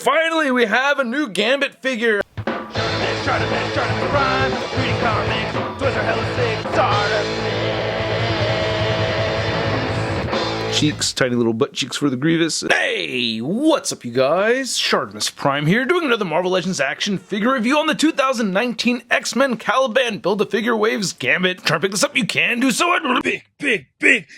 Finally, we have a new Gambit figure. ShartimusPrime, reading comics, toys are hella sick, Cheeks, tiny little butt cheeks for the Grievous. Hey, what's up you guys? ShartimusPrime here, doing another Marvel Legends action figure review on the 2019 X-Men Caliban Build-A-Figure Waves Gambit. Trying to pick this up, you can do so at big.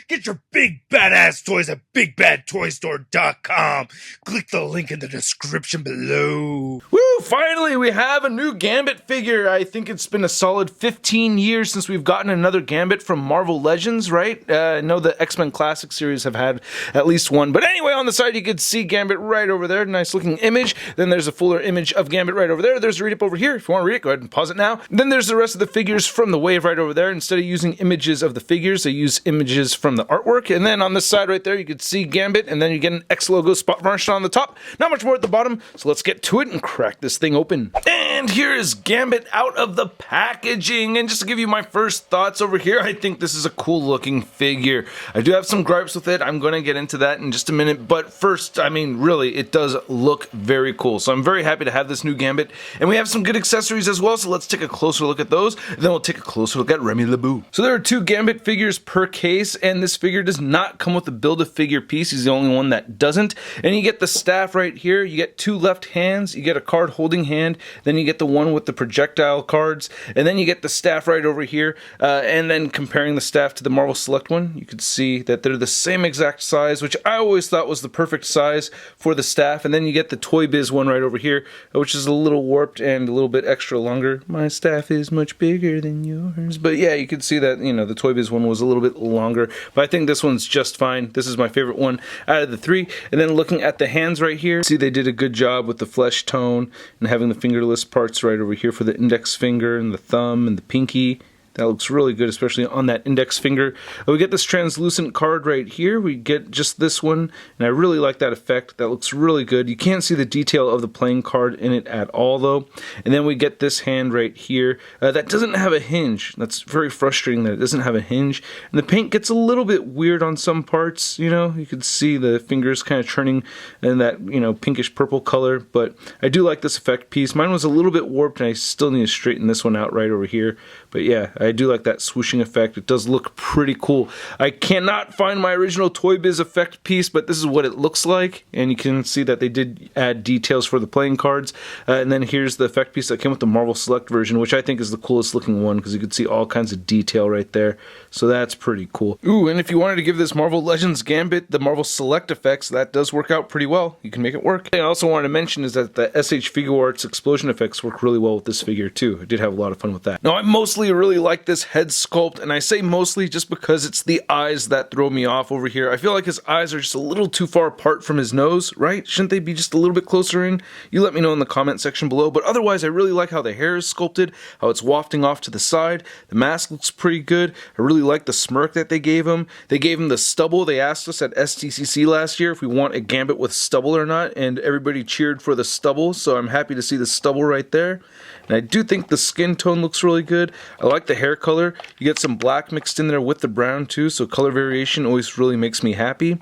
Get your big badass toys at BigBadToyStore.com. Click the link in the description below. Woo! Finally, we have a new Gambit figure. I think it's been a solid 15 years since we've gotten another Gambit from Marvel Legends, right? I know the X-Men Classic series have had at least one. But anyway, on the side, you can see Gambit right over there. Nice looking image. Then there's a fuller image of Gambit right over there. There's a read-up over here. If you want to read it, go ahead and pause it now. Then there's the rest of the figures from the wave right over there. Instead of using images of the figures, they use images from the artwork. And then on this side right there, you can see Gambit, and then you get an X logo spot varnished on the top. Not much more at the bottom, so let's get to it and crack this thing open. And here is Gambit out of the packaging. And just to give you my first thoughts over here, I think this is a cool looking figure. I do have some gripes with it. I'm going to get into that in just a minute. But first, I mean, really, it does look very cool. So I'm very happy to have this new Gambit. And we have some good accessories as well, so let's take a closer look at those. Then we'll take a closer look at Remy LeBou. So there are 2 Gambit figures per case, and this figure does not come with a Build-A-Figure piece. He's the only one that doesn't. And you get the staff right here. You get 2 left hands. You get a card holding hand. Then you get the one with the projectile cards. And then you get the staff right over here. And then comparing the staff to the Marvel Select one, you can see that they're the same exact size, which I always thought was the perfect size for the staff. And then you get the Toy Biz one right over here, which is a little warped and a little bit extra longer. My staff is much bigger than yours. But yeah, you can see that, you know, the Toy Biz one was a little bit longer. But I think this one's just fine. This is my favorite one out of the 3. And then looking at the hands right here, see they did a good job with the flesh tone and having the fingerless parts right over here for the index finger and the thumb and the pinky. That looks really good, especially on that index finger. We get this translucent card right here. We get just this one, and I really like that effect. That looks really good. You can't see the detail of the playing card in it at all, though. And then we get this hand right here. That doesn't have a hinge. That's very frustrating that it doesn't have a hinge. And the paint gets a little bit weird on some parts, you know. You can see the fingers kind of turning in that, you know, pinkish purple color. But I do like this effect piece. Mine was a little bit warped, and I still need to straighten this one out right over here. But yeah, I do like that swooshing effect. It does look pretty cool. I cannot find my original Toy Biz effect piece, but this is what it looks like. And you can see that they did add details for the playing cards. And then here's the effect piece that came with the Marvel Select version, which I think is the coolest looking one because you can see all kinds of detail right there. So that's pretty cool. Ooh, and if you wanted to give this Marvel Legends Gambit the Marvel Select effects, that does work out pretty well. You can make it work. I also wanted to mention is that the SH Figuarts explosion effects work really well with this figure too. I did have a lot of fun with that. Now, I mostly really like this head sculpt, and I say mostly just because it's the eyes that throw me off over here. I feel like his eyes are just a little too far apart from his nose, right? Shouldn't they be just a little bit closer in? You let me know in the comment section below, but otherwise I really like how the hair is sculpted, how it's wafting off to the side. The mask looks pretty good. I really like the smirk that they gave him. They gave him the stubble. They asked us at STCC last year if we want a Gambit with stubble or not, and everybody cheered for the stubble, so I'm happy to see the stubble right there. And I do think the skin tone looks really good. I like the hair color. You get some black mixed in there with the brown too, so color variation always really makes me happy.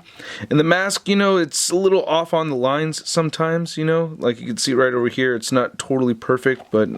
And the mask, you know, it's a little off on the lines sometimes, you know, like you can see right over here, it's not totally perfect, but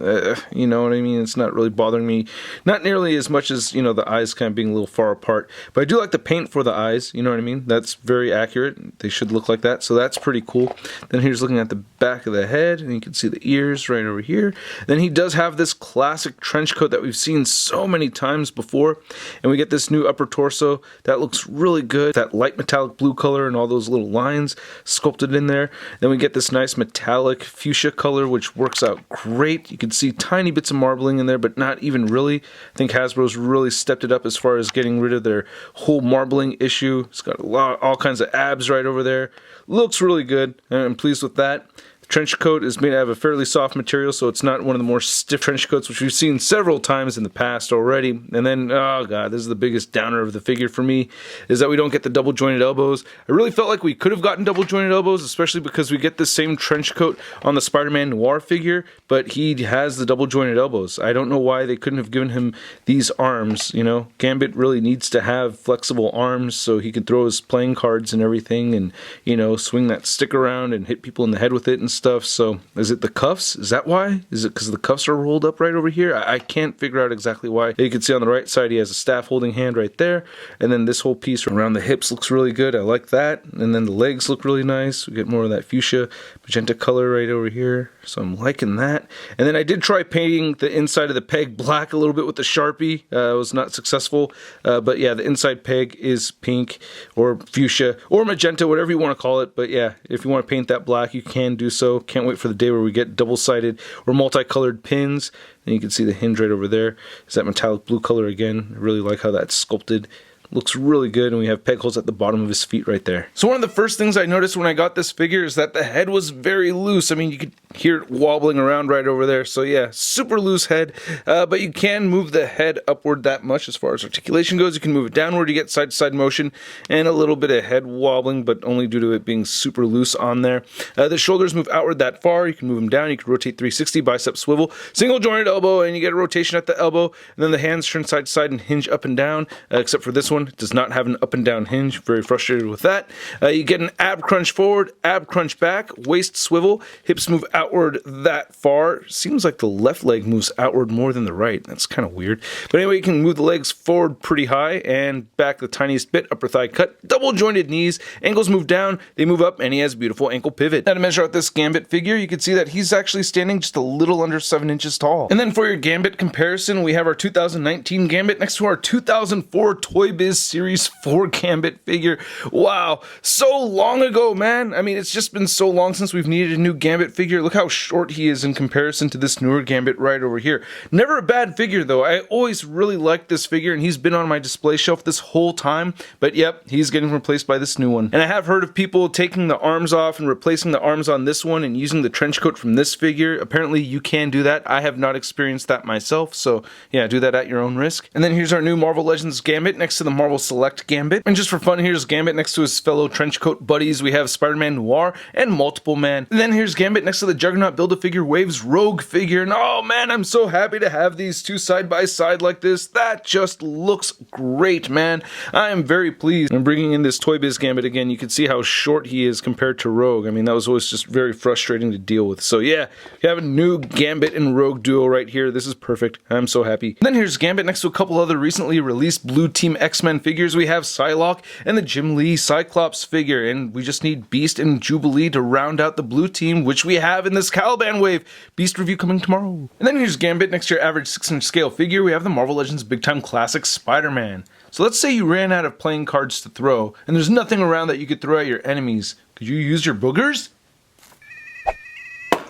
you know what I mean, it's not really bothering me, not nearly as much as, you know, the eyes kind of being a little far apart. But I do like the paint for the eyes, you know what I mean, that's very accurate. They should look like that, so that's pretty cool. Then here's looking at the back of the head, and you can see the ears right over here. Then he does have this classic trench coat that we've seen so many times before, and we get this new upper torso that looks really good, that light metallic blue color and all those little lines sculpted in there. Then we get this nice metallic fuchsia color, which works out great. You can see tiny bits of marbling in there, but not even really. I think Hasbro's really stepped it up as far as getting rid of their whole marbling issue. It's got all kinds of abs right over there. Looks really good, and I'm pleased with that. The trench coat is made out of a fairly soft material, so it's not one of the more stiff trench coats, which we've seen several times in the past already. And then, oh god, this is the biggest downer of the figure for me, is that we don't get the double jointed elbows. I really felt like we could have gotten double jointed elbows, especially because we get the same trench coat on the Spider-Man Noir figure, but he has the double jointed elbows. I don't know why they couldn't have given him these arms, you know. Gambit really needs to have flexible arms so he can throw his playing cards and everything and, you know, swing that stick around and hit people in the head with it and stuff. So is it the cuffs? Is that why? Is it because the cuffs are rolled up right over here? I can't figure out exactly why. You can see on the right side he has a staff holding hand right there, and then this whole piece around the hips looks really good. I like that. And then the legs look really nice. We get more of that fuchsia magenta color right over here, so I'm liking that. And then I did try painting the inside of the peg black a little bit with the Sharpie. It was not successful, but yeah, the inside peg is pink or fuchsia or magenta, whatever you want to call it. But yeah, if you want to paint that black, you can do so. Can't wait for the day where we get double-sided or multicolored pins. And you can see the hinge right over there. It's that metallic blue color again. I really like how that's sculpted. Looks really good, and we have peg holes at the bottom of his feet right there. So one of the first things I noticed when I got this figure is that the head was very loose. I mean, you could hear it wobbling around right over there. So yeah, super loose head, but you can move the head upward that much as far as articulation goes. You can move it downward, you get side-to-side motion, and a little bit of head wobbling, but only due to it being super loose on there. The shoulders move outward that far. You can move them down. You can rotate 360, bicep swivel, single jointed elbow, and you get a rotation at the elbow. And then the hands turn side to side and hinge up and down, except for this one. It does not have an up and down hinge. Very frustrated with that. You get an ab crunch forward, ab crunch back, waist swivel, hips move outward that far. Seems like the left leg moves outward more than the right. That's kind of weird. But anyway, you can move the legs forward pretty high and back the tiniest bit, upper thigh cut, double jointed knees, ankles move down, they move up, and he has a beautiful ankle pivot. Now to measure out this Gambit figure, you can see that he's actually standing just a little under 7 inches tall. And then for your Gambit comparison, we have our 2019 Gambit next to our 2004 Toy Biz Series 4 Gambit figure. Wow, so long ago, man. I mean, it's just been so long since we've needed a new Gambit figure. Look how short he is in comparison to this newer Gambit right over here. Never a bad figure, though. I always really liked this figure, and he's been on my display shelf this whole time. But yep, he's getting replaced by this new one. And I have heard of people taking the arms off and replacing the arms on this one and using the trench coat from this figure. Apparently, you can do that. I have not experienced that myself, so yeah, do that at your own risk. And then here's our new Marvel Legends Gambit next to the Marvel Select Gambit. And just for fun, here's Gambit next to his fellow trench coat buddies. We have Spider-Man Noir and Multiple Man. And then here's Gambit next to the Juggernaut Build-A-Figure Waves Rogue figure. And oh man, I'm so happy to have these two side by side like this. That just looks great, man. I am very pleased. I'm bringing in this Toy Biz Gambit again. You can see how short he is compared to Rogue. I mean, that was always just very frustrating to deal with. So yeah, we have a new Gambit and Rogue duo right here. This is perfect. I'm so happy. And then here's Gambit next to a couple other recently released Blue Team X-Men figures. We have Psylocke and the Jim Lee Cyclops figure, and we just need Beast and Jubilee to round out the blue team, which we have in this Caliban wave. Beast review coming tomorrow. And then here's Gambit next to your average 6-inch scale figure. We have the Marvel Legends Big Time Classic Spider-Man. So let's say you ran out of playing cards to throw, and there's nothing around that you could throw at your enemies. Could you use your boogers?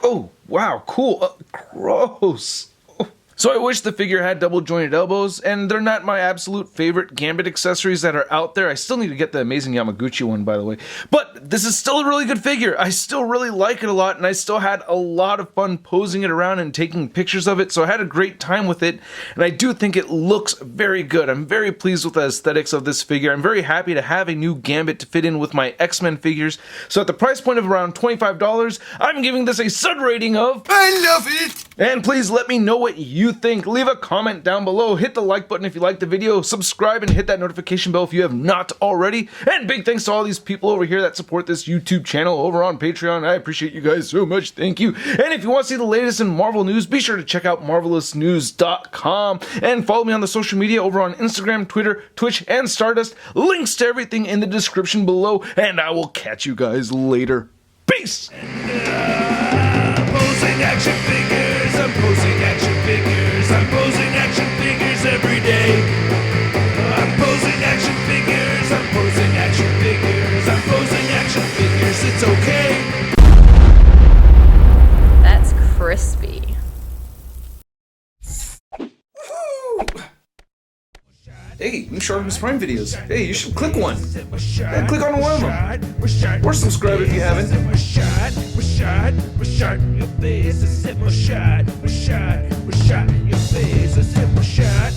Oh, wow, cool. Gross. So I wish the figure had double jointed elbows, and they're not my absolute favorite Gambit accessories that are out there. I still need to get the amazing Yamaguchi one, by the way. But this is still a really good figure. I still really like it a lot, and I still had a lot of fun posing it around and taking pictures of it, so I had a great time with it, and I do think it looks very good. I'm very pleased with the aesthetics of this figure. I'm very happy to have a new Gambit to fit in with my X-Men figures. So at the price point of around $25, I'm giving this a stud rating of I love it! And please let me know what you think. Leave a comment down below, hit the like button if you liked the video, subscribe and hit that notification bell if you have not already, and big thanks to all these people over here that support this YouTube channel over on Patreon. I appreciate you guys so much, thank you. And if you want to see the latest in Marvel news, be sure to check out marvelousnews.com and follow me on the social media over on Instagram, Twitter, Twitch, and Stardust. Links to everything in the description below, and I will catch you guys later. Peace! Posing action figures, I'm posing action figures, I'm posing action figures every day. I'm posing action figures, I'm posing action figures, I'm posing action figures, it's okay. That's crispy. Hey, new ShartimusPrime videos. Hey, you should click one. Yeah, click on one of them. Or subscribe if you haven't. Your face, a sip more shot, your face, a sip more shot,